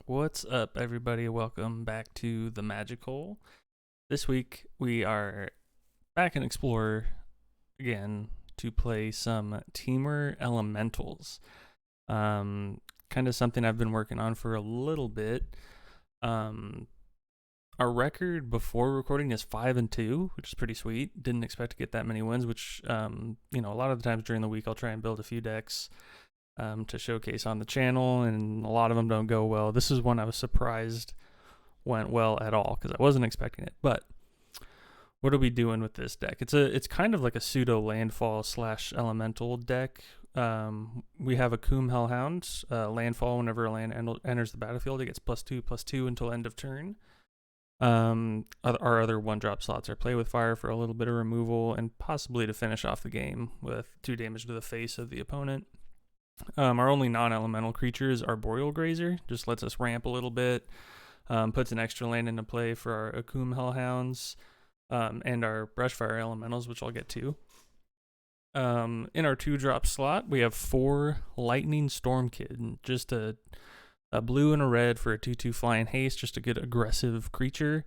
What's up, everybody? Welcome back to the Magic Hole. This week we are back in Explorer again to play some Teamer Elementals. Kind of something I've been working on for a little bit. Um, our record before recording is 5-2, which is pretty sweet. Didn't expect to get that many wins, which a lot of the times during the week I'll try and build a few decks to showcase on the channel, and a lot of them don't go well. This is one I was surprised went well at all because I wasn't expecting it. But what are we doing with this deck? It's kind of like a pseudo landfall slash elemental deck. We have a Coom Hellhound landfall. Whenever a land enters the battlefield, it gets +2/+2 until end of turn. Our other 1-drop slots are Play with Fire for a little bit of removal and possibly to finish off the game with 2 damage to the face of the opponent. Our only non-elemental creature is Arboreal Grazer. Just lets us ramp a little bit. Puts an extra land into play for our Akum Hellhounds and our Brushfire Elementals, which I'll get to. In our 2-drop slot, we have 4 Lightning Storm Kid. Just a blue and a red for a 2/2 flying haste. Just a good aggressive creature.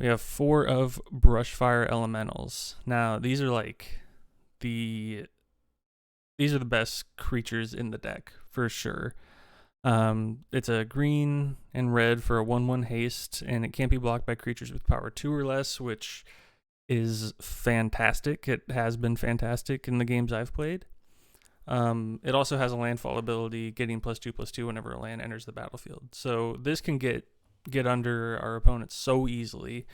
We have 4 of Brushfire Elementals. Now, these are like these are the best creatures in the deck for sure. It's a green and red for a 1/1 haste, and it can't be blocked by creatures with power 2 or less, which is fantastic. It has been fantastic in the games I've played. It also has a landfall ability, getting +2/+2 whenever a land enters the battlefield. So this can get under our opponents so easily.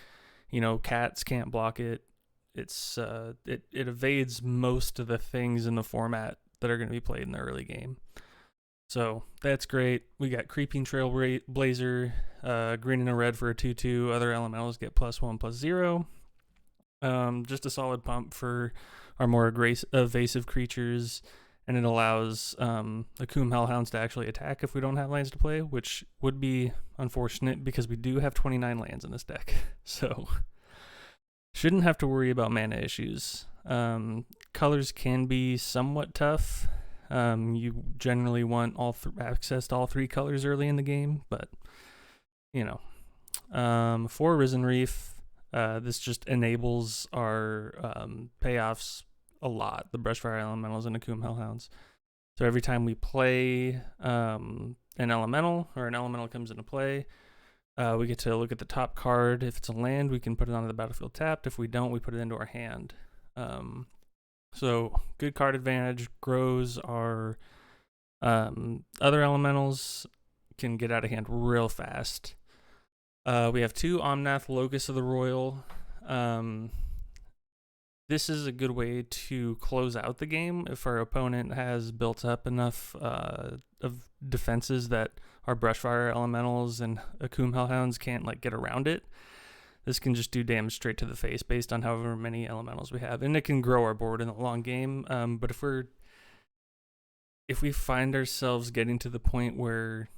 Cats can't block it. It evades most of the things in the format that are going to be played in the early game. So that's great. We got Creeping Trailblazer, green and a red for a 2/2. Other elementals get +1/+0. Just a solid pump for our more evasive creatures, and it allows the Coom Hellhounds to actually attack if we don't have lands to play, which would be unfortunate because we do have 29 lands in this deck. So shouldn't have to worry about mana issues. Colors can be somewhat tough. You generally want access to all 3 colors early in the game, but for Risen Reef, this just enables our payoffs a lot. The Brushfire Elementals and Akum Hellhounds. So every time we play an elemental or an elemental comes into play, we get to look at the top card. If it's a land, we can put it onto the battlefield tapped. If we don't, we put it into our hand. So good card advantage. Grows our other elementals can get out of hand real fast. We have 2 Omnath Locust of the Royal. This is a good way to close out the game if our opponent has built up enough of defenses that our Brushfire Elementals and Akum Hellhounds can't get around it. This can just do damage straight to the face based on however many elementals we have, and it can grow our board in the long game. But if we find ourselves getting to the point where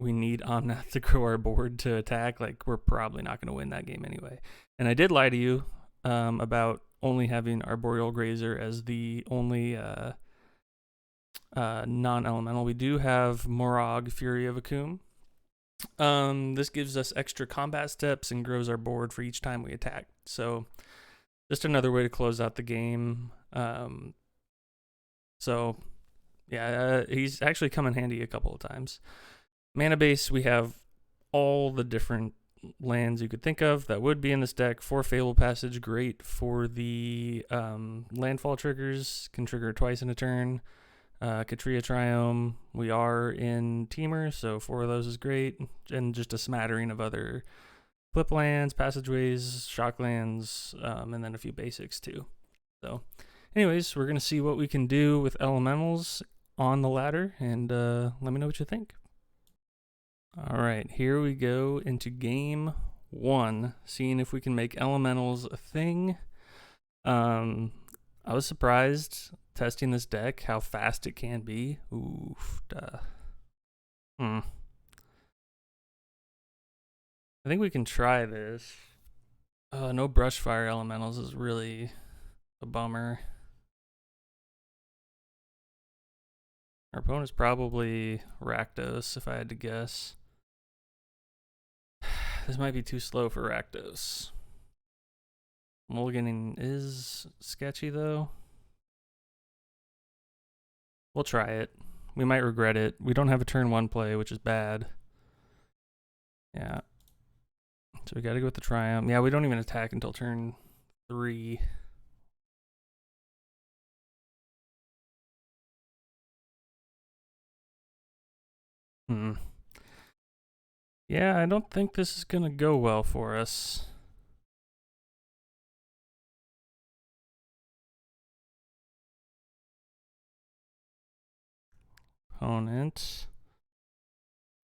we need Omnath to grow our board to attack, we're probably not going to win that game anyway. And I did lie to you about only having Arboreal Grazer as the only non-elemental. We do have Morag, Fury of Akum. This gives us extra combat steps and grows our board for each time we attack. So just another way to close out the game. He's actually come in handy a couple of times. Mana base, we have all the different lands you could think of that would be in this deck. 4 Fable Passage, great for the landfall triggers, can trigger twice in a turn. Katria Triome, we are in Teamer, so 4 of those is great, and just a smattering of other flip lands, passageways, shock lands, and then a few basics too. So anyways, we're going to see what we can do with elementals on the ladder, and let me know what you think. Alright, here we go into game 1, seeing if we can make elementals a thing. I was surprised testing this deck how fast it can be. Oof. I think we can try this. No Brushfire Elementals is really a bummer. Our opponent's probably Rakdos, if I had to guess. This might be too slow for Rakdos. Mulliganing is sketchy, though. We'll try it. We might regret it. We don't have a turn 1 play, which is bad. Yeah. So we got to go with the Triumph. Yeah, we don't even attack until turn 3. Yeah, I don't think this is going to go well for us. Opponent.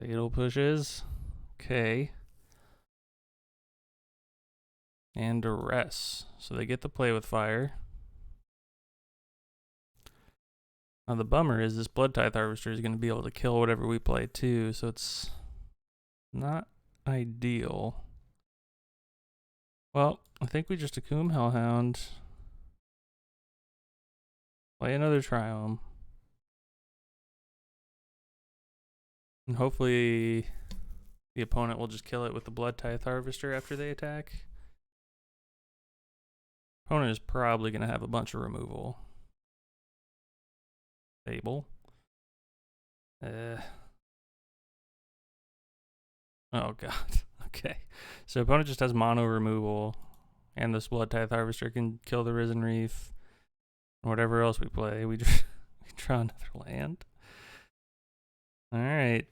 Fatal pushes. Okay. And duress. So they get to play with fire. Now the bummer is this Blood Tithe Harvester is going to be able to kill whatever we play too, so it's not ideal. Well, I think we just Akum Hellhound. Play another Triome. And hopefully the opponent will just kill it with the Blood Tithe Harvester after they attack. Opponent is probably going to have a bunch of removal. Fable. Oh god. Okay. So opponent just has mono removal, and this Blood Tithe Harvester can kill the Risen Reef. Whatever else we play, we draw another land. Alright.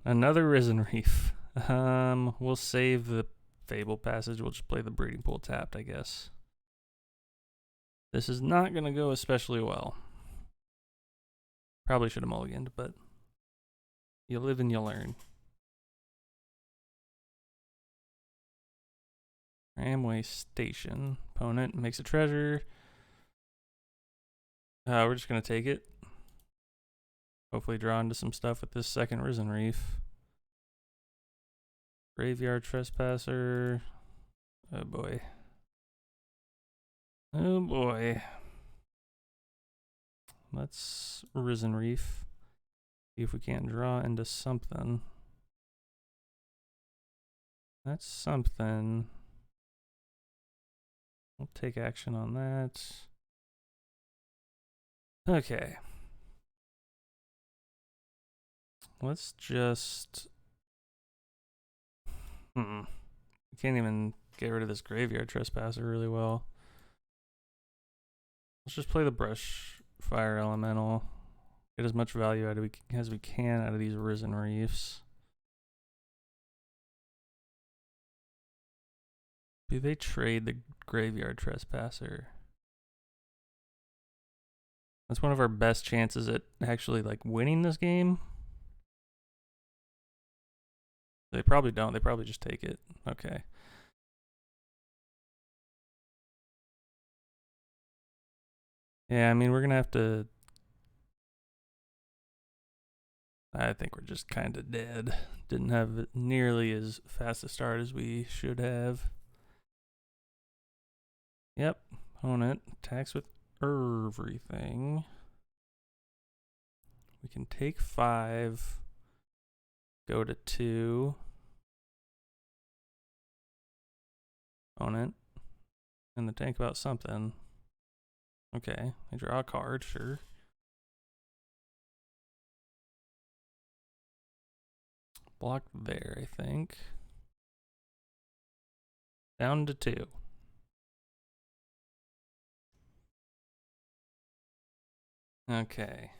Another Risen Reef. We'll save the Fable passage. We'll just play the Breeding Pool tapped, I guess. This is not going to go especially well. Probably should have mulliganed, but you live and you learn. Tramway Station. Opponent makes a treasure. We're just going to take it. Hopefully draw into some stuff with this second Risen Reef. Graveyard Trespasser. Oh boy. Oh boy. Let's Risen Reef. See if we can't draw into something. That's something. We'll take action on that. Okay. Let's just... We can't even get rid of this Graveyard Trespasser really well. Let's just play the Brush Fire Elemental. Get as much value out of as we can out of these Risen Reefs. Do they trade the Graveyard Trespasser? That's one of our best chances at actually like winning this game. They probably don't. They probably just take it. Okay. Yeah, I mean, we're going to have to... I think we're just kind of dead. Didn't have nearly as fast a start as we should have. Yep. Opponent attacks with everything. We can take 5. Go to 2. Opponent. And then think about something. Okay. I draw a card, sure. Block there, I think. Down to 2. Okay.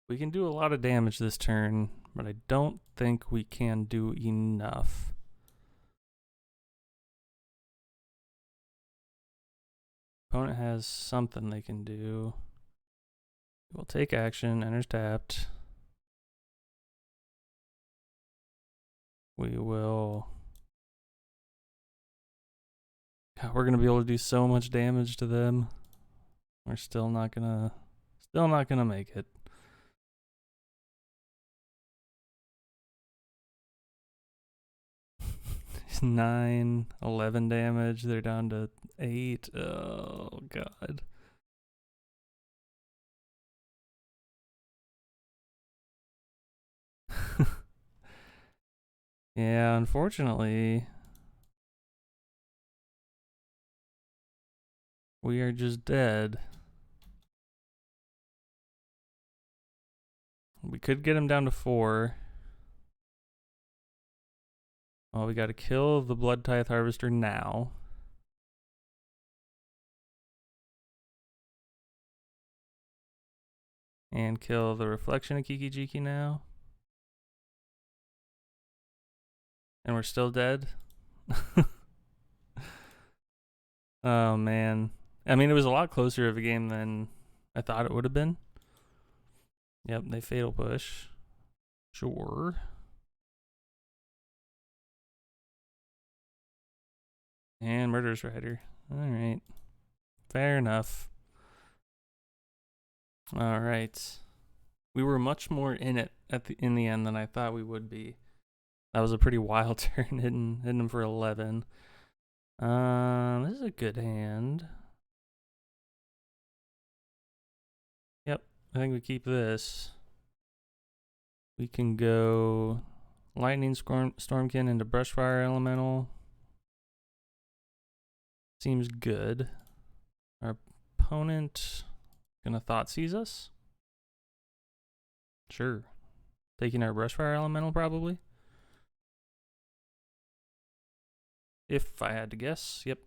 We can do a lot of damage this turn, but I don't think we can do enough. Opponent has something they can do. We'll take action, enters tapped. We will... God, we're gonna be able to do so much damage to them. We're still not gonna make it. 9, 11 damage. They're down to 8. Oh god. Yeah, unfortunately, we are just dead. We could get him down to 4. Well, we got to kill the Blood Tithe Harvester now. And kill the Reflection of Kiki Jiki now. And we're still dead. Oh, man. I mean, it was a lot closer of a game than I thought it would have been. Yep, they Fatal Push. Sure. And Murderous Rider. Alright. Fair enough. Alright. We were much more in it in the end than I thought we would be. That was a pretty wild turn, hitting him for 11. This is a good hand. Yep, I think we keep this. We can go Lightning Stormkin into Brushfire Elemental. Seems good. Our opponent gonna Thought Seize us? Sure. Taking our Brushfire Elemental probably. If I had to guess, yep.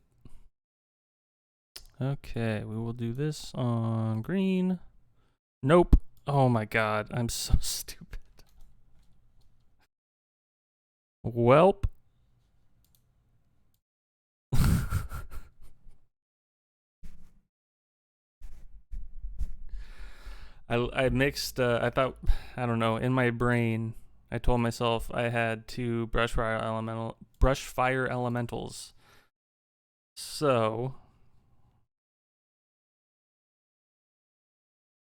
Okay, we will do this on green. Nope. Oh my god, I'm so stupid. Welp. I mixed, I thought, I don't know, in my brain, I told myself I had 2 Brushfire Elementals. So,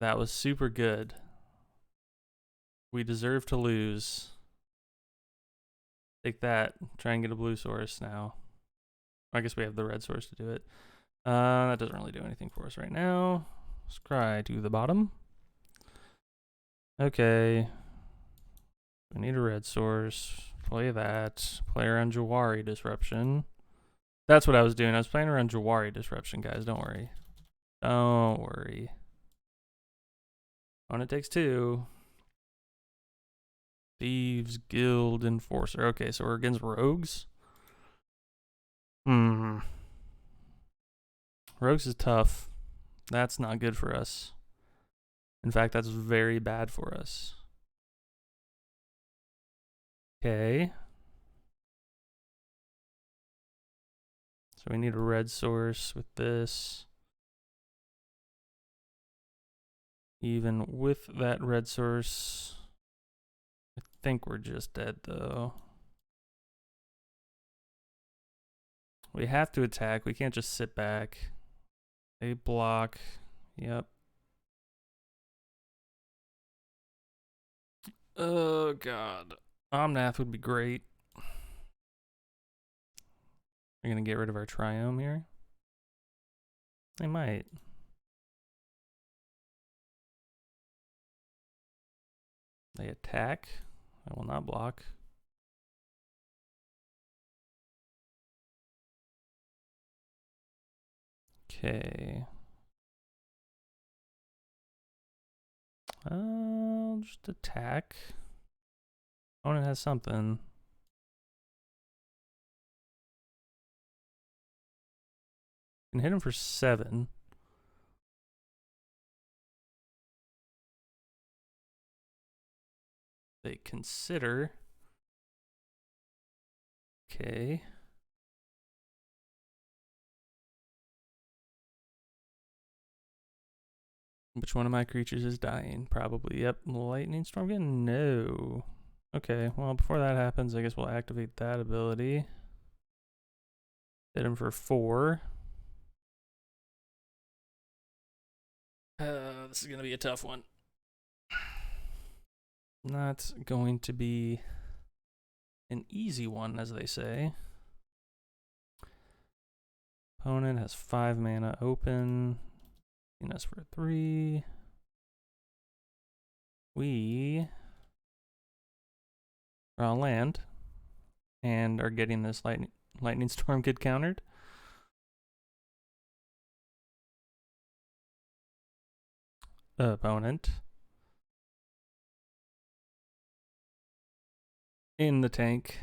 that was super good. We deserve to lose. Take that. Try and get a blue source now. I guess we have the red source to do it. That doesn't really do anything for us right now. Scry to the bottom. Okay. We need a red source. Play that. Play around Jawari Disruption. That's what I was doing. I was playing around Jawari Disruption, guys. Don't worry. Don't worry. On it takes 2. Thieves Guild Enforcer. Okay, so we're against rogues. Rogues is tough. That's not good for us. In fact, that's very bad for us. Okay. So we need a red source with this. Even with that red source, I think we're just dead though. We have to attack. We can't just sit back. They block. Yep. Oh god. Omnath would be great. They're gonna get rid of our Triome here. They might. They attack. I will not block. Okay. I'll just attack. Opponent has something. Can hit him for 7. They consider. Okay. Which one of my creatures is dying? Probably. Yep. Lightning Storm again? No. Okay. Well, before that happens, I guess we'll activate that ability. Hit him for 4. This is going to be a tough one. Not going to be an easy one, as they say. Opponent has 5 mana open. Us for 3. We are on land. and are getting this lightning storm get countered. Opponent in the tank.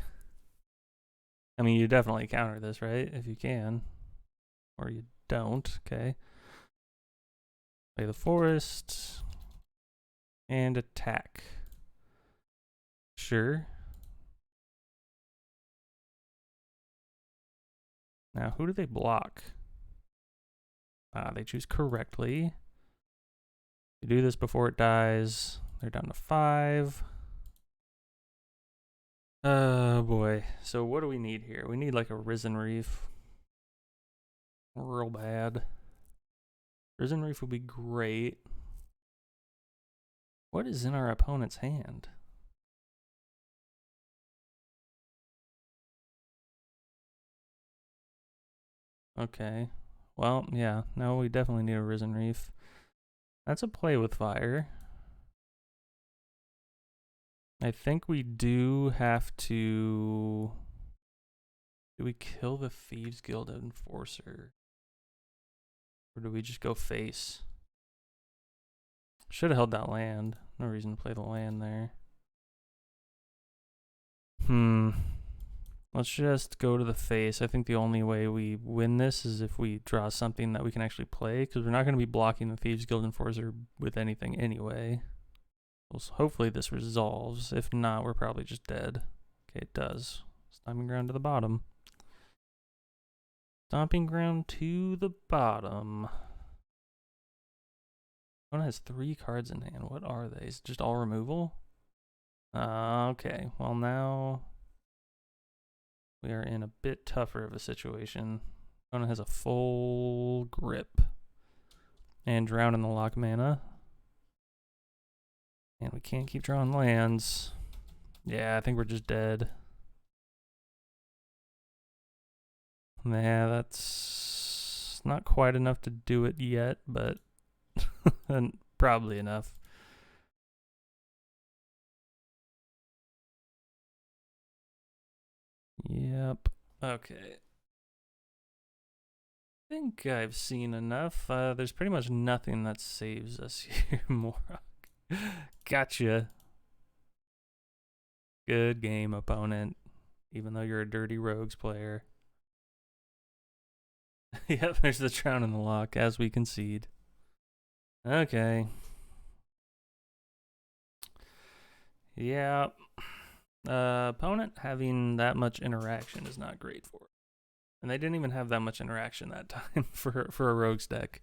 I mean, you definitely counter this, right? If you can. Or you don't, okay. Play the forest. And attack. Sure. Now, who do they block? They choose correctly. You do this before it dies. They're down to 5. Oh boy. So what do we need here? We need like a Risen Reef. Real bad. Risen Reef would be great. What is in our opponent's hand? Okay. Well, yeah. No, we definitely need a Risen Reef. That's a play with fire. I think we do have to... Do we kill the Thieves Guild Enforcer? Or do we just go face? Should have held that land. No reason to play the land there. Let's just go to the face. I think the only way we win this is if we draw something that we can actually play, because we're not going to be blocking the Thieves Guild Enforcer with anything anyway. Well, so hopefully this resolves. If not, we're probably just dead. Okay, it does. Stomping ground to the bottom. Stomping ground to the bottom. One has 3 cards in hand. What are they? Is it just all removal? Okay. Well, now we are in a bit tougher of a situation. Opponent has a full grip. And drown in the lock mana. And we can't keep drawing lands. Yeah, I think we're just dead. Yeah, that's not quite enough to do it yet, but probably enough. Yep. Okay. I think I've seen enough. There's pretty much nothing that saves us here, Morok. Gotcha. Good game, opponent. Even though you're a dirty rogues player. Yep, there's the drown in the lock as we concede. Okay. Yeah. Opponent having that much interaction is not great for it. And they didn't even have that much interaction that time for a rogues deck.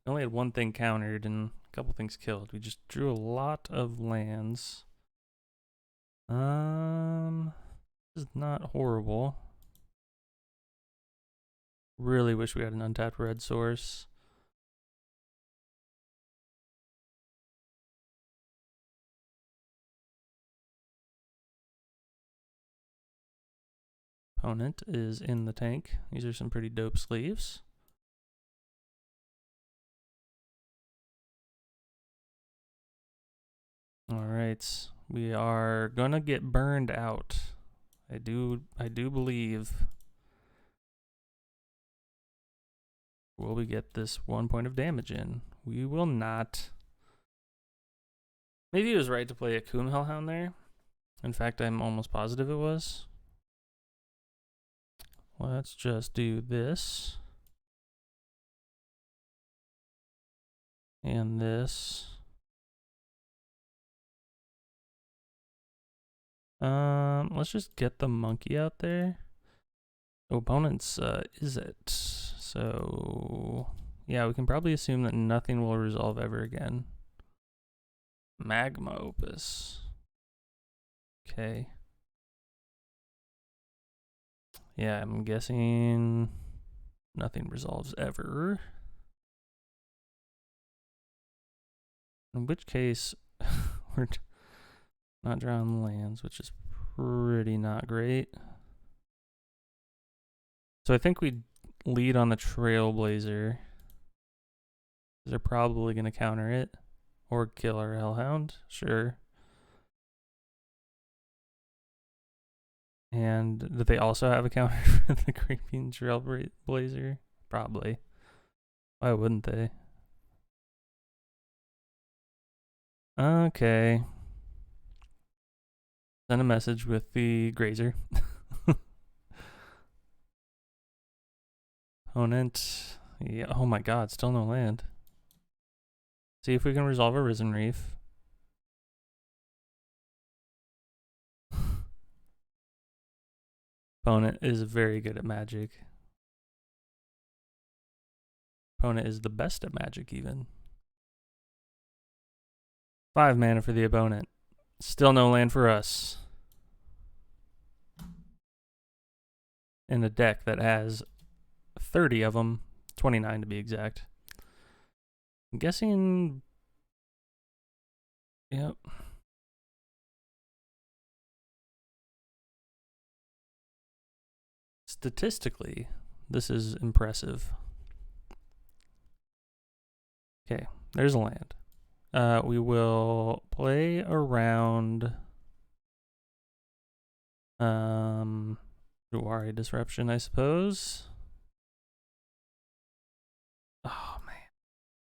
We only had one thing countered and a couple things killed. We just drew a lot of lands. This is not horrible. Really wish we had an untapped red source. Opponent is in the tank. These are some pretty dope sleeves. All right, we are gonna get burned out. I do believe. Will we get this 1 point of damage in? We will not. Maybe it was right to play a Coom Hellhound there. In fact, I'm almost positive it was. Let's just do this. And this. Let's just get the monkey out there. Opponent's Izzet. So yeah, we can probably assume that nothing will resolve ever again. Magma Opus. Okay. Yeah, I'm guessing nothing resolves ever. In which case, we're not drawing lands, which is pretty not great. So I think we lead on the Trailblazer. They're probably going to counter it. Or kill our Hellhound. Sure. And do they also have a counter for the Creeping Trailblazer? Probably. Why wouldn't they? Okay. Send a message with the Grazer. Opponent. Yeah. Oh my god, still no land. See if we can resolve a Risen Reef. Opponent is very good at Magic. Opponent is the best at Magic, even. 5 mana for the opponent. Still no land for us. In a deck that has 30 of them, 29 to be exact. I'm guessing. Yep. Statistically, this is impressive. Okay, there's a land. We will play around Ruari Disruption, I suppose. Oh man,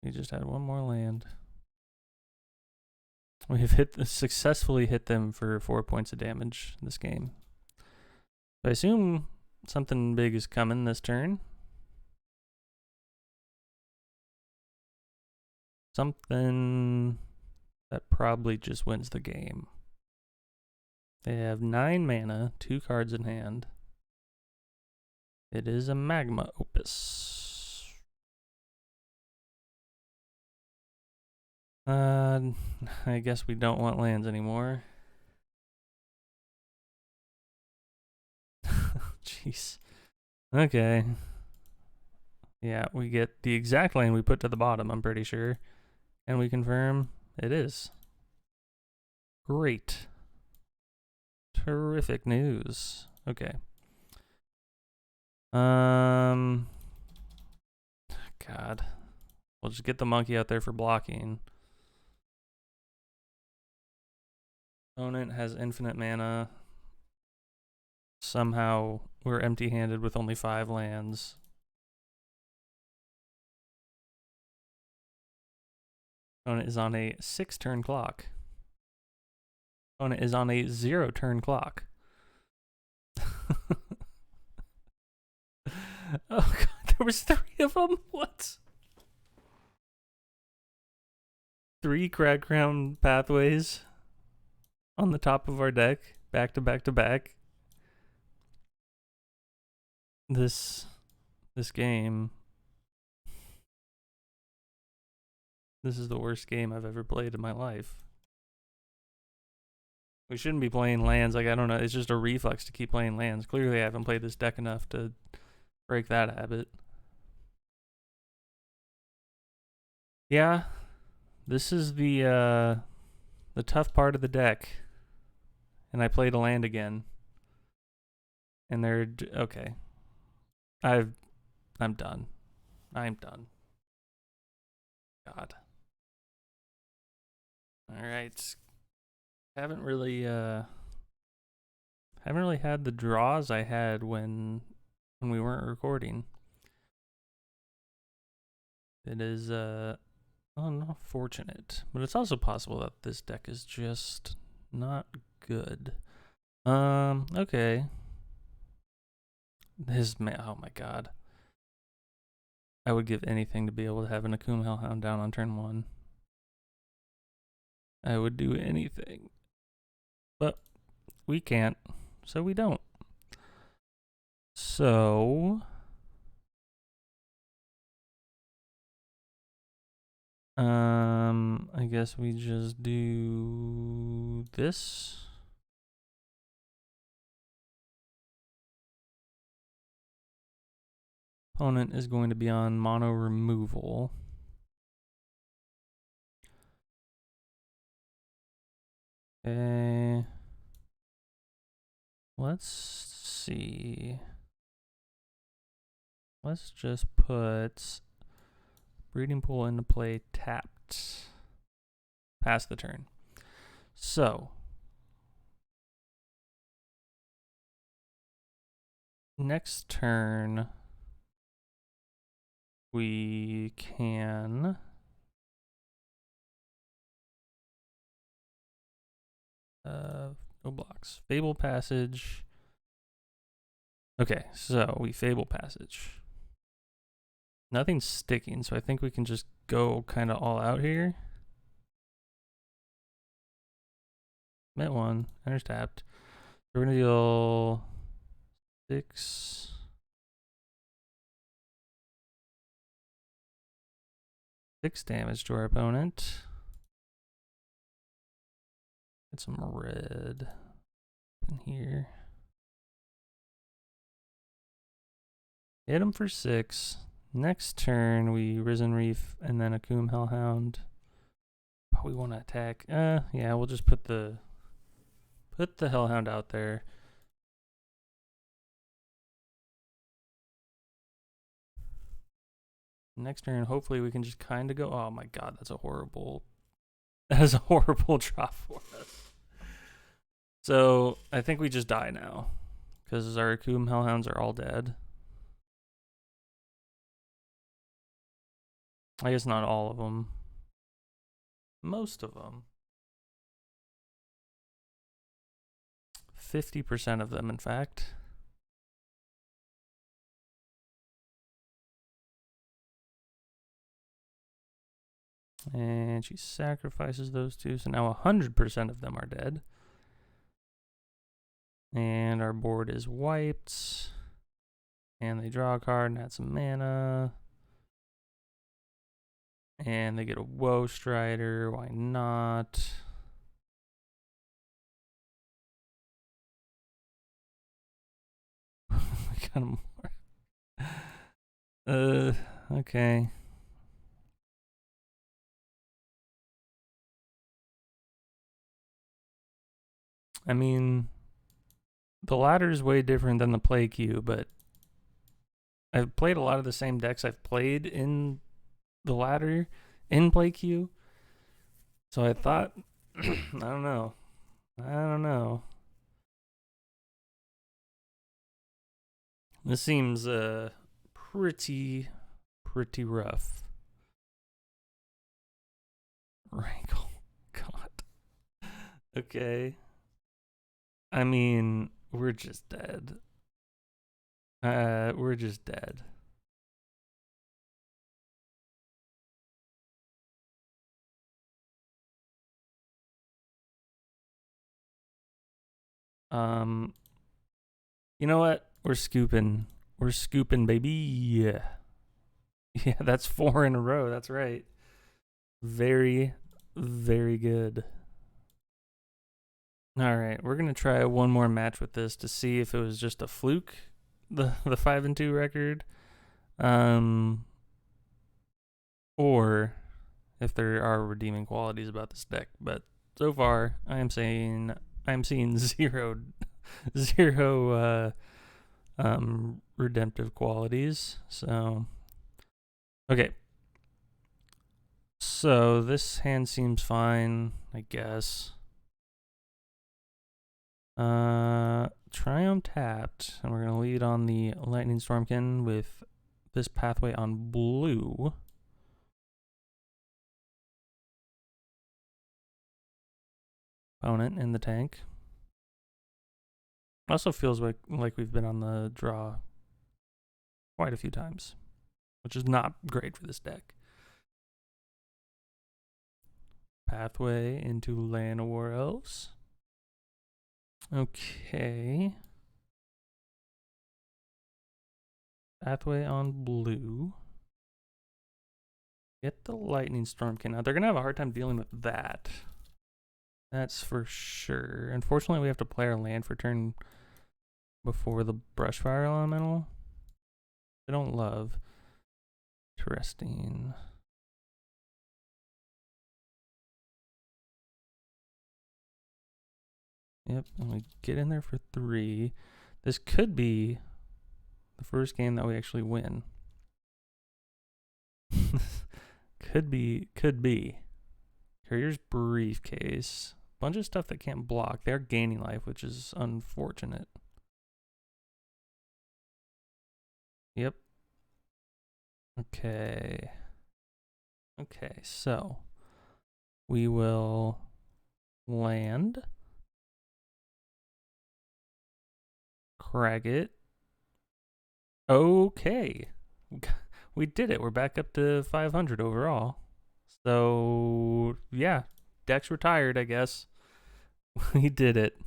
we just had one more land. We've successfully hit them for 4 points of damage this game. I assume something big is coming this turn. Something that probably just wins the game. They have 9 mana, 2 cards in hand. It is a Magma Opus. I guess we don't want lands anymore. Jeez. Okay. Yeah, we get the exact land we put to the bottom, I'm pretty sure. And we confirm it is. Great. Terrific news. Okay. God. We'll just get the monkey out there for blocking. Opponent has infinite mana. Somehow we're empty-handed with only 5 lands. Opponent is on a 6-turn clock. Opponent is on a 0-turn clock. Oh god, there was 3 of them? What? 3 Crag Crown Pathways on the top of our deck, back to back to back. This game. This is the worst game I've ever played in my life. We shouldn't be playing lands. Like, I don't know. It's just a reflex to keep playing lands. Clearly, I haven't played this deck enough to break that habit. Yeah, this is the tough part of the deck. And I played a land again. And they're okay. I'm done. I'm done. God. All right. Haven't really had the draws I had when we weren't recording. It is unfortunate, but it's also possible that this deck is just not good. Okay. Oh my god. I would give anything to be able to have an Akum Hellhound down on turn 1. I would do anything. But we can't, so we don't. So I guess we just do this. Opponent is going to be on mono removal. Okay. Let's see. Let's just put Breeding Pool into play tapped. Pass the turn. So next turn we can no blocks. Fable Passage. Okay, so we Fable Passage. Nothing's sticking, so I think we can just go kind of all out here. Met one, enters tapped. We're gonna deal 6 damage to our opponent. Get some red in here. Hit him for 6. Next turn we Risen Reef and then Akum Hellhound. Oh, we want to attack. Yeah, we'll just put the Hellhound out there. Next turn, hopefully we can just kind of go. Oh my god, that is a horrible drop for us. So I think we just die now because our Akum Hellhounds are all dead. I guess not all of them. Most of them. 50% of them, in fact. And she sacrifices those two, so now 100% of them are dead. And our board is wiped. And they draw a card and add some mana. And they get a Woe Strider, why not? We got more. Okay. I mean, the ladder is way different than the play queue, but I've played a lot of the same decks I've played in the ladder in play queue. So I thought, I don't know. This seems pretty rough. Rankle. God. Okay. I mean, we're just dead. We're just dead. You know what? We're scooping, baby. Yeah, that's 4 in a row. That's right. Very, very good. All right, we're gonna try one more match with this to see if it was just a fluke, the 5-2 record, or if there are redeeming qualities about this deck. But so far, I'm seeing zero redemptive qualities. So okay. So this hand seems fine, I guess. Triumph tapped, and we're gonna lead on the Lightning Stormkin with this pathway on blue. Opponent in the tank. Also feels like we've been on the draw quite a few times, which is not great for this deck. Pathway into Llanowar Elves. Okay. Pathway on blue. Get the Lightning Stormkin. Now, they're going to have a hard time dealing with that. That's for sure. Unfortunately, we have to play our land for turn before the Brushfire Elemental. I don't love. Interesting. Yep, and we get in there for 3. This could be the first game that we actually win. could be. Courier's Briefcase. Bunch of stuff that can't block. They're gaining life, which is unfortunate. Yep. Okay. Okay, so we will land, crag it. Okay. We did it. We're back up to 500 overall. So, yeah, Dex retired, I guess. We did it.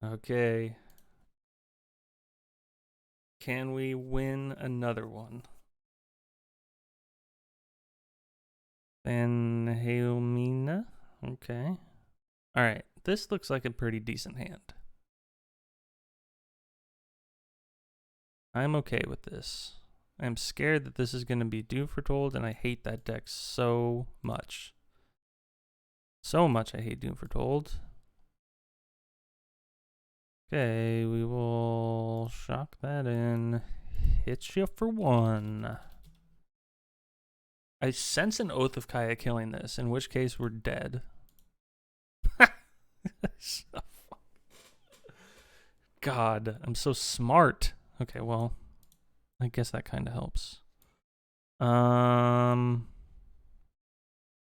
Okay. Can we win another one? Van Helmina. Okay. All right. This looks like a pretty decent hand. I'm okay with this. I'm scared that this is going to be Doom Foretold, and I hate that deck so much. So much I hate Doom Foretold. Okay, we will shock that in. Hit you for 1. I sense an Oath of Kaya killing this, in which case we're dead. God, I'm so smart. Okay, well, I guess that kind of helps. Yeah,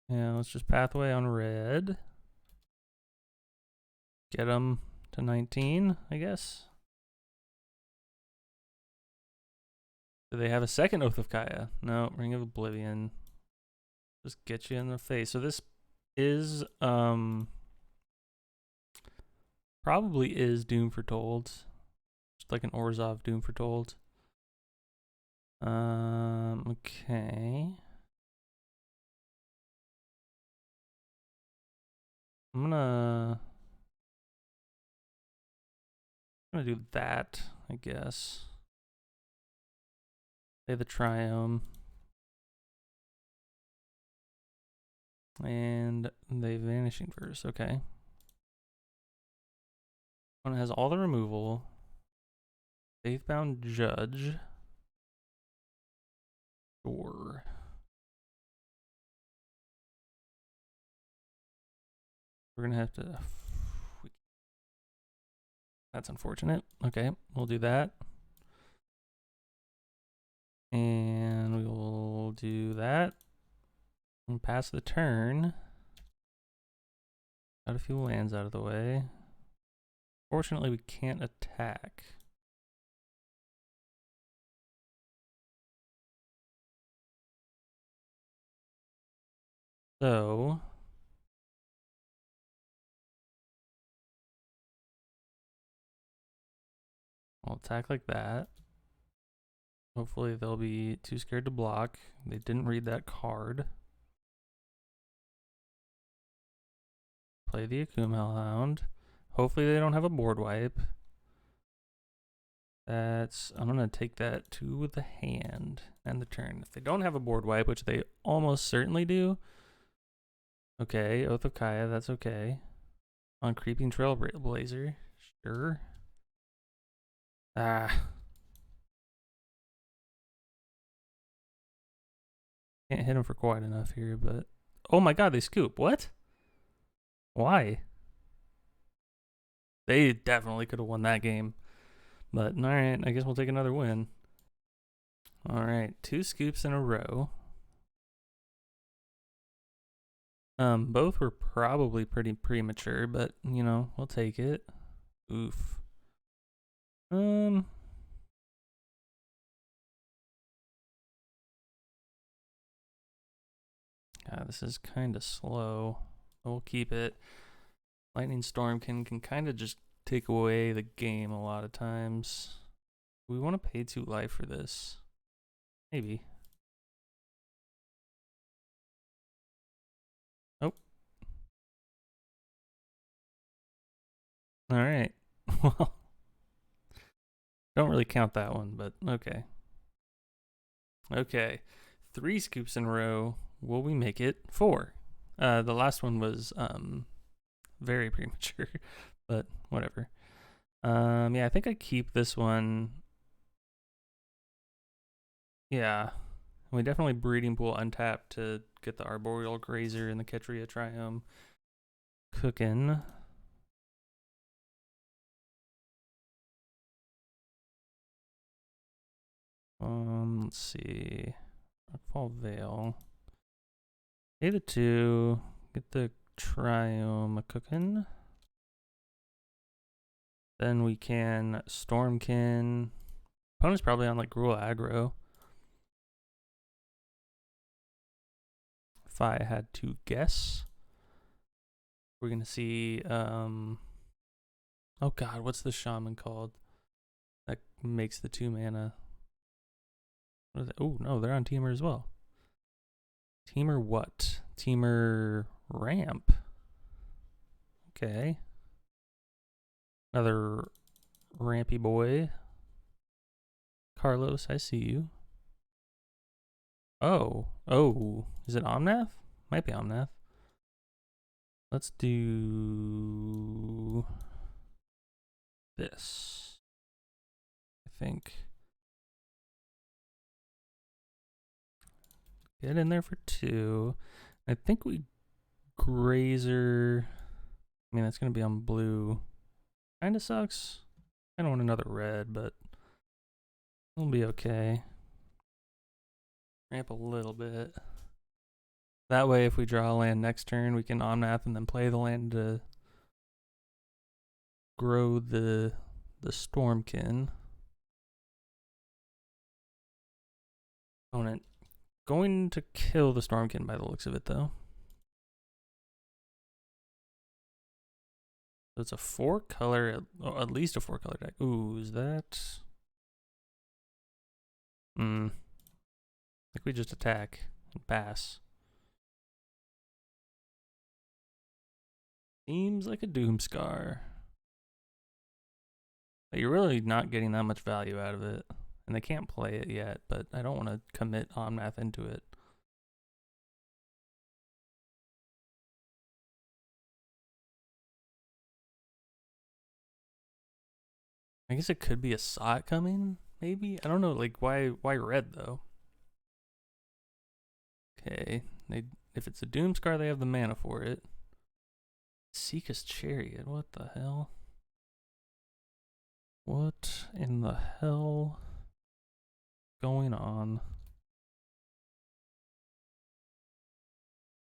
let's just pathway on red. Get them to 19, I guess. Do they have a second Oath of Kaya? No, Ring of Oblivion. Just get you in the face. So this is probably is Doom Foretold. Just like an Orzhov Doom Foretold. Okay. I'm gonna do that, I guess. Play the Triome. And they Vanishing Verse, okay. One has all the removal. Faithbound Judge. Sure. We're gonna have to. That's unfortunate. Okay, we'll do that. And we will do that. And pass the turn. Got a few lands out of the way. Fortunately, we can't attack. So I'll attack like that. Hopefully they'll be too scared to block. They didn't read that card. Play the Akum Hellhound. Hopefully they don't have a board wipe. I'm gonna take that to the hand and the turn. If they don't have a board wipe, which they almost certainly do. Okay, Oath of Kaya, that's okay. On Creeping Trailblazer, sure. Can't hit him for quite enough here, but oh my god, they scoop. What? Why? They definitely could have won that game. But alright, I guess we'll take another win. Alright, 2 scoops in a row. Both were probably pretty premature, but you know, we'll take it. Oof. God, this is kind of slow. We'll keep it. Lightning Storm can kind of just take away the game a lot of times. We want to pay 2 life for this. Maybe. Oh. Alright. Well, don't really count that one, but okay. Okay. 3 scoops in a row. Will we make it 4? The last one was very premature, but whatever. Yeah, I think I keep this one. Yeah. We definitely Breeding Pool untapped to get the Arboreal Grazer and the Ketria Triome cooking. let's see. Rockfall Vale. Pay the 2. Get the Triome cooking. Then we can Stormkin. Opponent's probably on like Gruul aggro. If I had to guess, we're gonna see. Oh God, what's the shaman called? That makes the 2 mana. What is it? Oh no, they're on Teamer as well. Teamer what? Teamer Ramp. Okay. Another rampy boy. Carlos, I see you. Oh, is it Omnath? Might be Omnath. Let's do this. I think. Get in there for 2. I think we Grazer. I mean, that's going to be on blue. Kind of sucks. I don't want another red, but it'll be okay. Ramp a little bit. That way, if we draw a land next turn, we can Omnath and then play the land to grow the Stormkin. Opponent going to kill the Stormkin by the looks of it, though. So it's a 4-color, at least a 4-color deck. Ooh, is that? I think we just attack and pass. Seems like a Doomscar. But you're really not getting that much value out of it. And they can't play it yet, but I don't want to commit Omnath into it. I guess it could be a Sot coming, maybe? I don't know, like, why red, though? Okay, if it's a Doomscar, they have the mana for it. Seeka's Chariot, what the hell? What in the hell going on?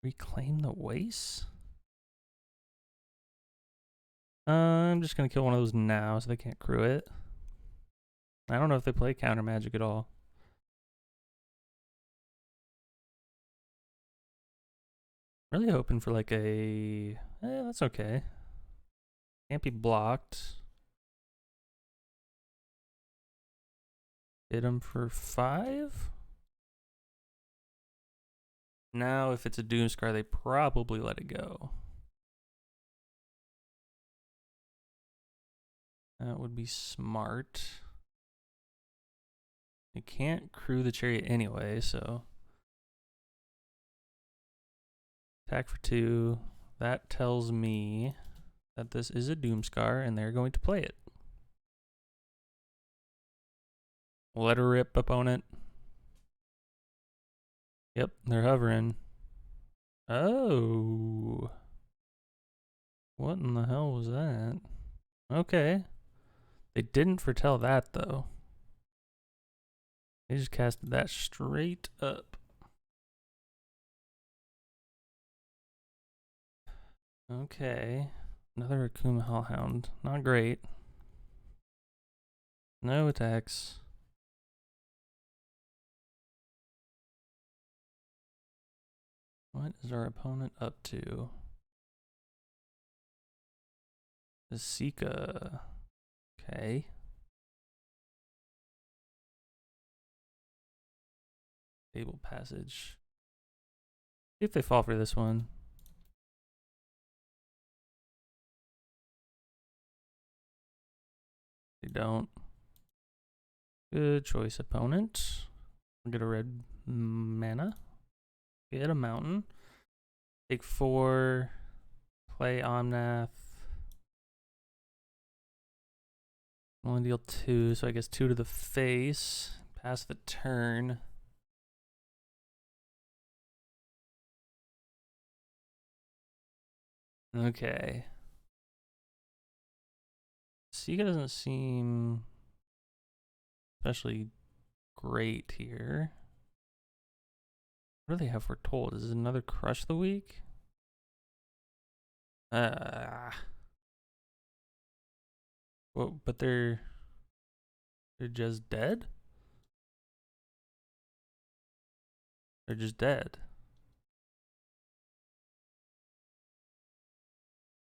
Reclaim the Waste? I'm just gonna kill one of those now so they can't crew it. I don't know if they play counter magic at all. Really hoping for like a... that's okay. Can't be blocked. Hit him for 5? Now if it's a Doomscar, they probably let it go. That would be smart. You can't crew the Chariot anyway, so... Attack for 2. That tells me that this is a Doomscar, and they're going to play it. Let her rip, opponent. Yep, they're hovering. Oh. What in the hell was that? Okay. They didn't foretell that, though. They just casted that straight up. Okay. Another Akuma Hellhound. Not great. No attacks. What is our opponent up to? Seeka. Okay. Table Passage. See if they fall for this one. They don't. Good choice, opponent. We'll get a red mana. Get a mountain. Take 4. Play Omnath. Only deal 2, so I guess 2 to the face. Pass the turn. Okay. Seeka doesn't seem especially great here. What do they have for told? Is it another crush the week? Well, but they're just dead? They're just dead.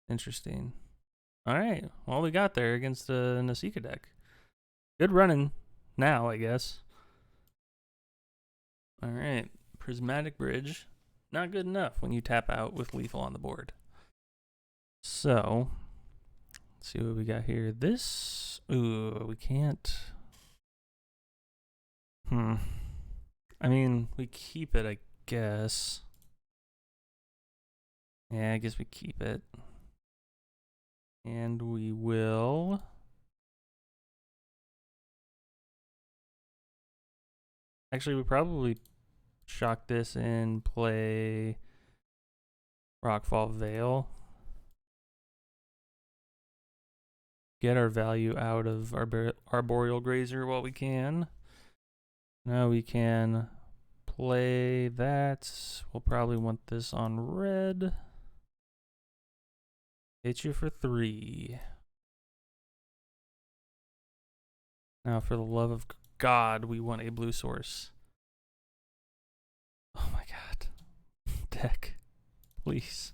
Interesting. All right. Well, we got there against the Nasika deck. Good running now, I guess. All right. Prismatic Bridge. Not good enough when you tap out with lethal on the board. So, let's see what we got here. This, ooh, we can't. I mean, we keep it, I guess. Yeah, I guess we keep it. And we will. Actually, we probably shock this and play Rockfall Veil. Get our value out of our Arboreal Grazer while we can. Now we can play that. We'll probably want this on red. Hit you for 3. Now, for the love of God, we want a blue source. Oh my God. Deck. Please.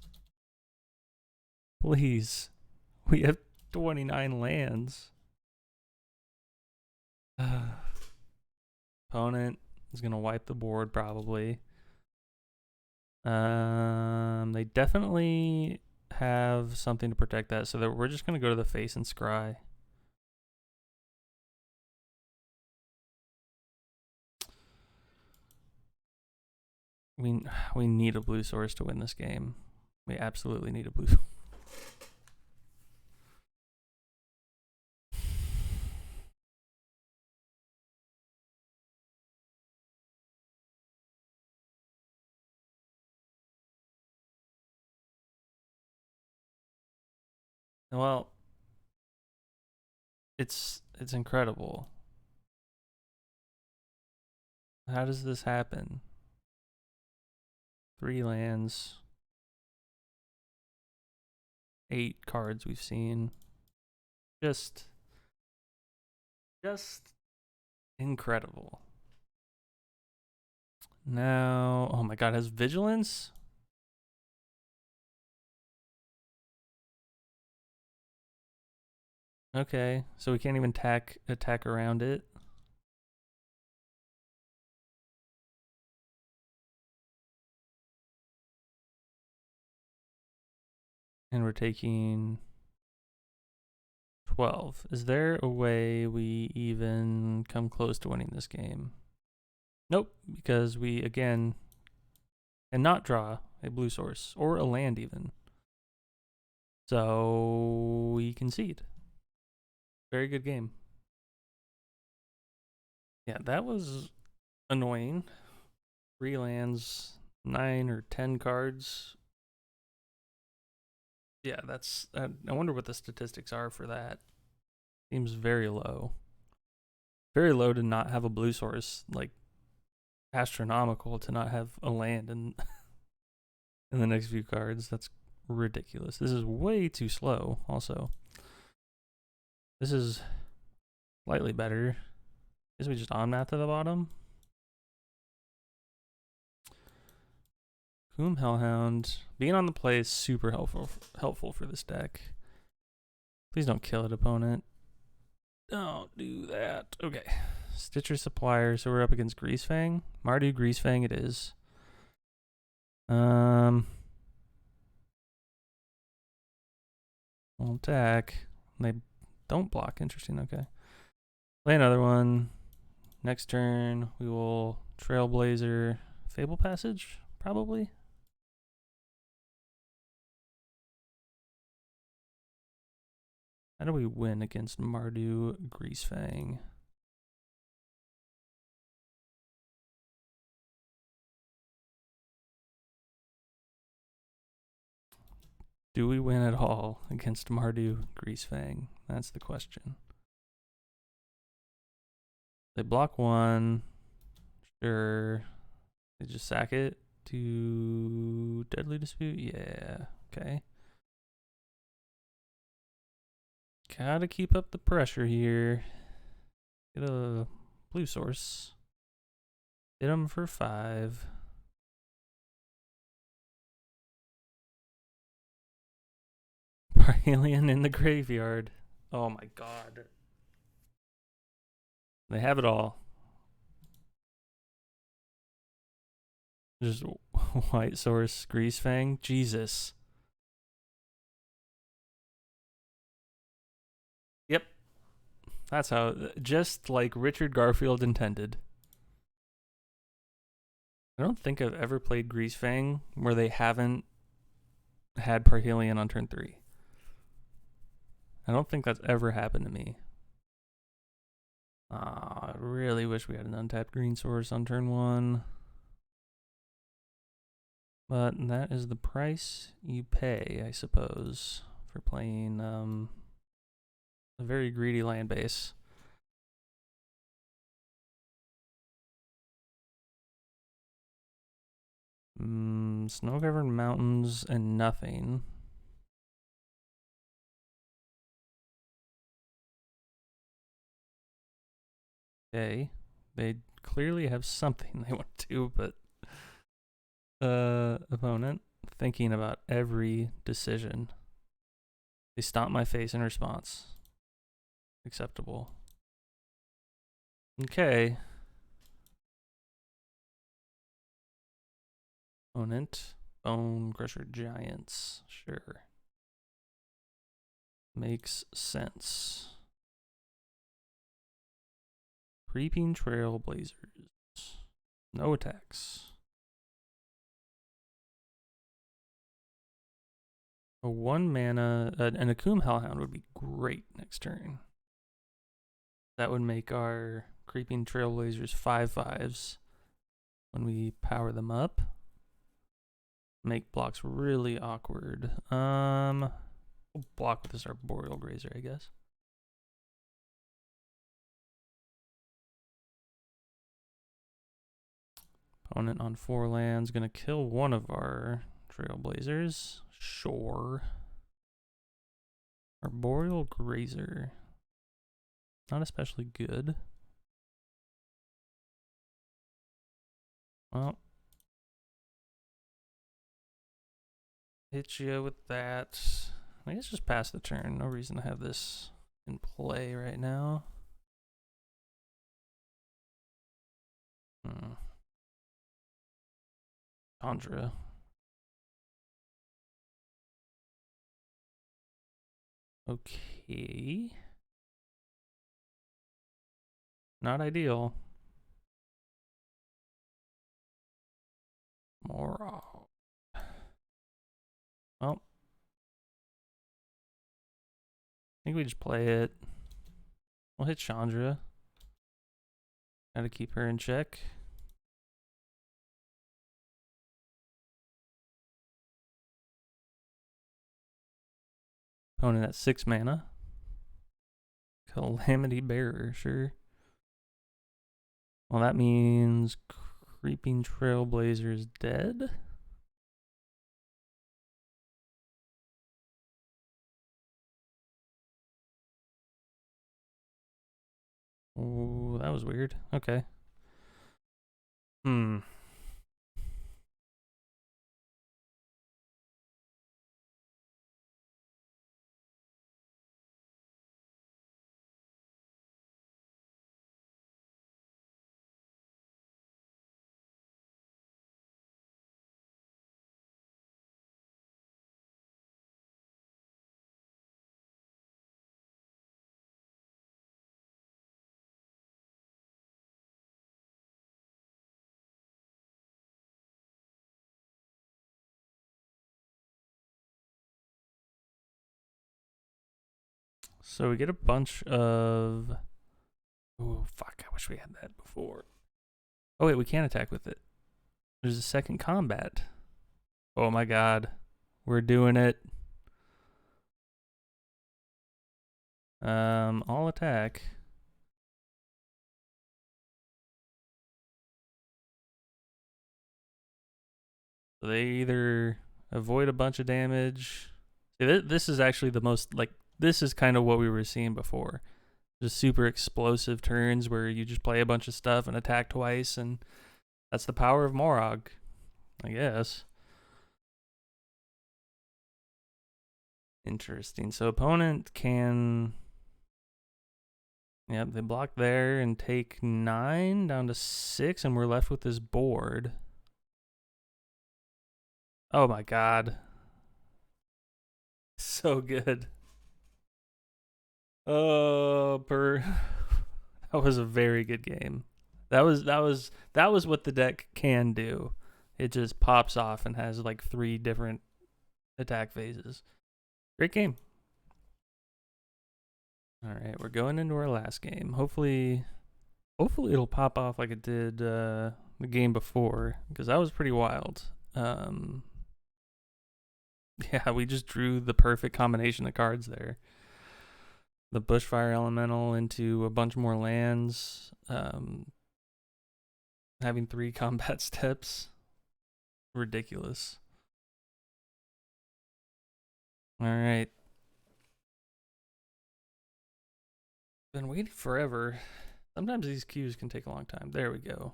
Please. We have 29 lands. Opponent is going to wipe the board probably. They definitely have something to protect that, so that we're just going to go to the face and scry. We need a blue source to win this game. We absolutely need a blue. Well, it's incredible. How does this happen? 3 lands. 8 cards we've seen. Just incredible. Now, oh my God, has vigilance? Okay, so we can't even attack around it. And we're taking 12. Is there a way we even come close to winning this game? Nope, because we, again, cannot draw a blue source, or a land even. So we concede. Very good game. Yeah, that was annoying. 3 lands, 9 or 10 cards. Yeah, that's. I wonder what the statistics are for that. Seems very low. Very low to not have a blue source. Like, astronomical to not have a land in the next few cards. That's ridiculous. This is way too slow, also. This is slightly better. Guess we just on math to the bottom. Boom Hellhound. Being on the play is super helpful for this deck. Please don't kill it, opponent. Don't do that. Okay. Stitcher Supplier. So we're up against Greasefang. Mardu Greasefang it is. We'll attack. They don't block. Interesting. Okay. Play another one. Next turn, we will Trailblazer Fable Passage, probably. How do we win against Mardu Greasefang? Do we win at all against Mardu Greasefang? That's the question. They block 1. Sure. They just sack it to Deadly Dispute? Yeah. Okay. Gotta keep up the pressure here. Get a blue source. Hit them for 5. Alien in the graveyard. Oh my god. They have it all. Just white source, Grease Fang. Jesus. Yep. That's how, just like Richard Garfield intended. I don't think I've ever played Grease Fang where they haven't had Parhelion on turn 3. I don't think that's ever happened to me. I really wish we had an untapped green source on turn 1. But that is the price you pay, I suppose, for playing a very greedy land base. Snow-covered mountains and nothing. Okay, they clearly have something they want to do, but opponent thinking about every decision. They stomp my face in response. Acceptable. Okay. Opponent, Bone Crusher Giants. Sure. Makes sense. Creeping Trailblazers. No attacks. A 1 mana, an Akum Hellhound would be great next turn. That would make our Creeping Trailblazers 5/5s when we power them up. Make blocks really awkward. We'll block with this Arboreal Grazer, I guess. Opponent on 4 lands, gonna kill one of our Trailblazers. Sure. Arboreal Grazer. Not especially good. Well. Hit you with that. I guess just pass the turn. No reason to have this in play right now. Chandra. Okay. Not ideal. More. Well. I think we just play it. We'll hit Chandra. Gotta keep her in check. Opponent at 6 mana. Calamity Bearer, sure. Well, that means Creeping Trailblazer is dead. Oh, that was weird. Okay. So we get a bunch of... Oh, fuck. I wish we had that before. Oh, wait. We can't attack with it. There's a second combat. Oh, my God. We're doing it. I'll attack. So they either avoid a bunch of damage. See, this is actually the most, like, this is kind of what we were seeing before. Just super explosive turns where you just play a bunch of stuff and attack twice, and that's the power of Morog, I guess. Interesting. So opponent can... Yep, they block there and take 9 down to 6, and we're left with this board. Oh my god. So good. Oh, that was a very good game. That was what the deck can do. It just pops off and has like 3 different attack phases. Great game. All right, we're going into our last game. Hopefully it'll pop off like it did the game before, because that was pretty wild. Yeah, we just drew the perfect combination of cards there. The Bushfire Elemental into a bunch more lands. Having 3 combat steps. Ridiculous. All right. Been waiting forever. Sometimes these queues can take a long time. There we go.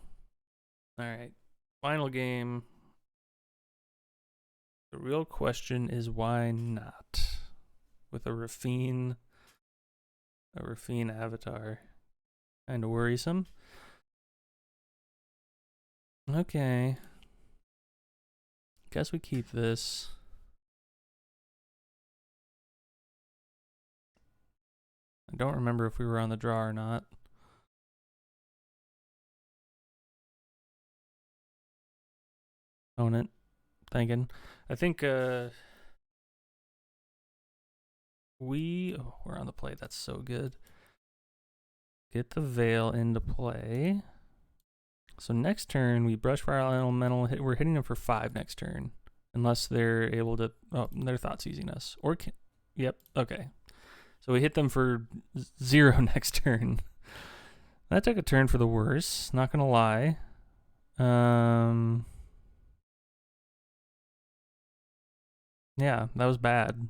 All right. Final game. The real question is why not? With a Rafine avatar. Kind of worrisome. Okay. Guess we keep this. I don't remember if we were on the draw or not. Opponent. Thinking. I think we're on the play. That's so good. Get the Veil into play. So next turn we Brushfire Elemental. We're hitting them for 5 next turn, unless they're able to. Oh, their thought seizing us. Or yep. Okay. So we hit them for 0 next turn. That took a turn for the worse. Not gonna lie. Yeah, that was bad.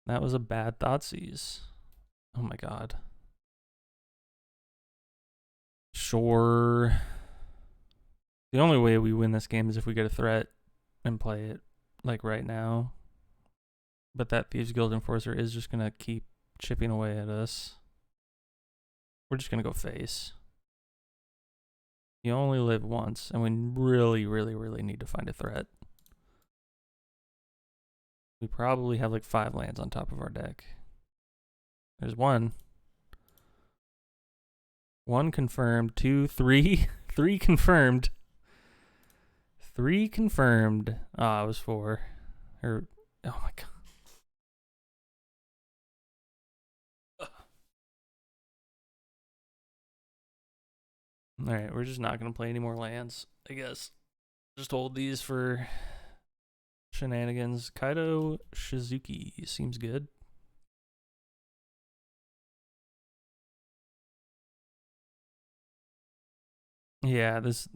That was a bad Thoughtseize. Oh my god. Sure. The only way we win this game is if we get a threat and play it like right now. But that Thieves Guild Enforcer is just gonna keep chipping away at us. We're just gonna go face. You only live once, and we really, really, really need to find a threat. We probably have like 5 lands on top of our deck. There's 1. 1 confirmed. 2, 3. 3 confirmed. 3 confirmed. Ah, it was 4. Oh my god. Alright, we're just not going to play any more lands, I guess. Just hold these for shenanigans. Kaido Shizuki seems good. Yeah, this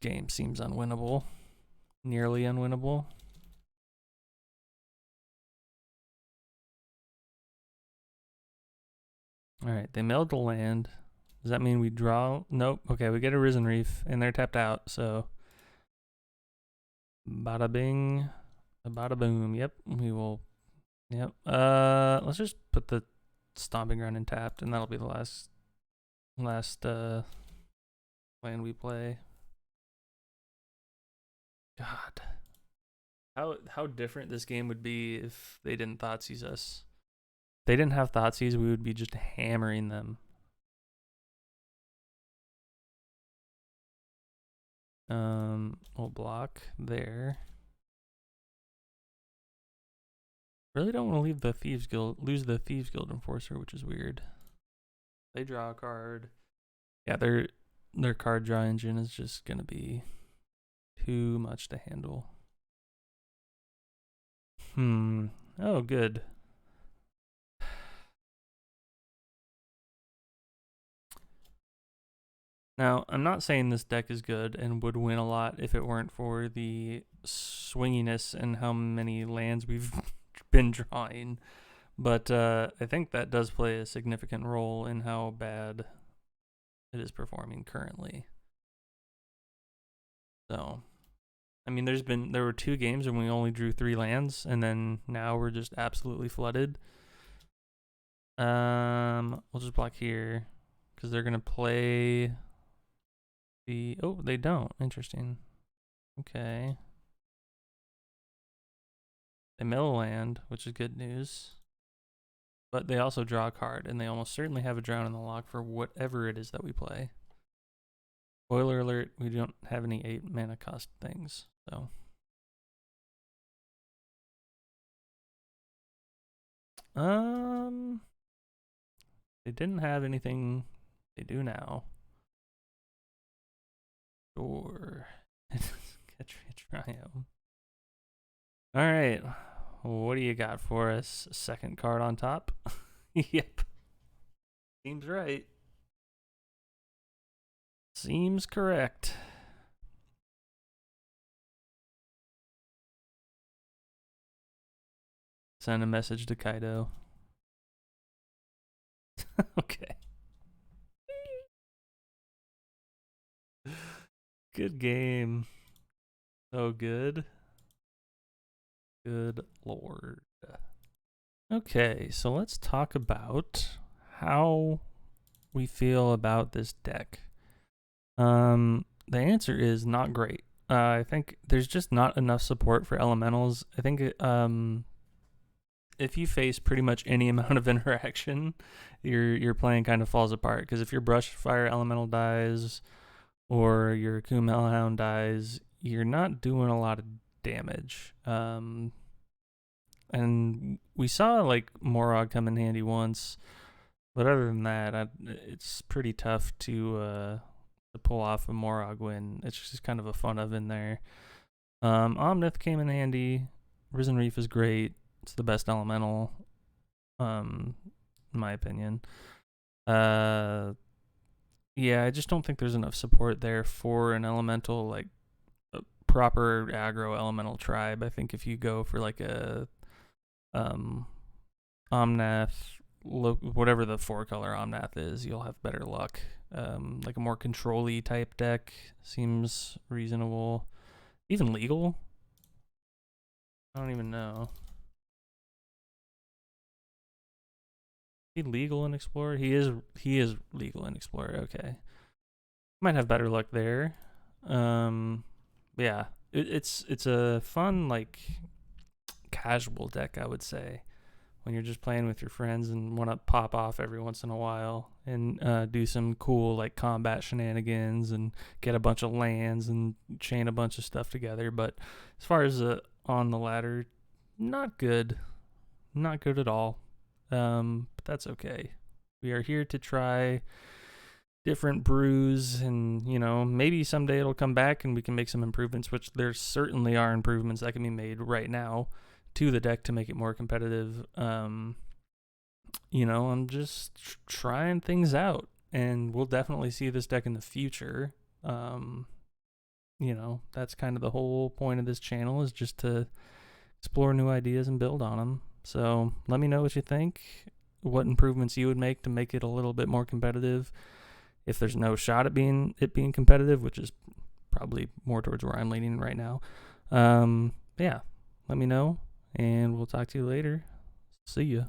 game seems unwinnable. Nearly unwinnable. Alright, they milled the land. Does that mean we draw? Nope. Okay, we get a Risen Reef, and they're tapped out, so... Bada bing. Bada boom. Yep, we will... Yep. Let's just put the Stomping Ground in tapped, and that'll be the last land we play. God. How different this game would be if they didn't Thoughtseize us. If they didn't have Thoughtseize, we would be just hammering them. We'll block there. Really don't want to leave the lose the Thieves Guild Enforcer, which is weird. They draw a card. Yeah, their card draw engine is just gonna be too much to handle. Oh, good. Now, I'm not saying this deck is good and would win a lot if it weren't for the swinginess and how many lands we've been drawing. But I think that does play a significant role in how bad it is performing currently. So, I mean, there were 2 games and we only drew 3 lands, and then now we're just absolutely flooded. We'll just block here because they're gonna play they don't. Interesting. Okay. They mill a land, which is good news. But they also draw a card, and they almost certainly have a drown in the lock for whatever it is that we play. Spoiler alert, we don't have any 8 mana cost things, so. They didn't have anything they do now. Sure. Catch a trio. Alright. What do you got for us? Second card on top? Yep. Seems right. Seems correct. Send a message to Kaido. Okay. Good game. So good. Good lord. Okay, so let's talk about how we feel about this deck. The answer is not great. I think there's just not enough support for elementals. I think if you face pretty much any amount of interaction, your playing kind of falls apart. Because if your brush fire elemental dies or your Akum Hellhound dies, you're not doing a lot of damage. And we saw like Morog come in handy once, but other than that, it's pretty tough to pull off a Morog win. It's just kind of a fun of in there. Omnith came in handy. Risen Reef is great. It's the best elemental, in my opinion. Yeah, I just don't think there's enough support there for an elemental, like a proper aggro elemental tribe. I think if you go for like a Omnath, whatever the 4-color Omnath is, you'll have better luck. Like a more control-y type deck seems reasonable. Even legal? I don't even know. Is he legal in Explorer? He is legal in Explorer. Okay, might have better luck there. Yeah, it's a fun like casual deck, I would say, when you're just playing with your friends and want to pop off every once in a while and do some cool like combat shenanigans and get a bunch of lands and chain a bunch of stuff together. But as far as on the ladder, not good at all. But that's okay. We are here to try different brews, and maybe someday it'll come back and we can make some improvements, which there certainly are improvements that can be made right now to the deck to make it more competitive. I'm just trying things out, and we'll definitely see this deck in the future. That's kind of the whole point of this channel, is just to explore new ideas and build on them. So let me know what you think, what improvements you would make to make it a little bit more competitive. If there's no shot at being competitive, which is probably more towards where I'm leaning right now. Yeah, let me know, and we'll talk to you later. See ya.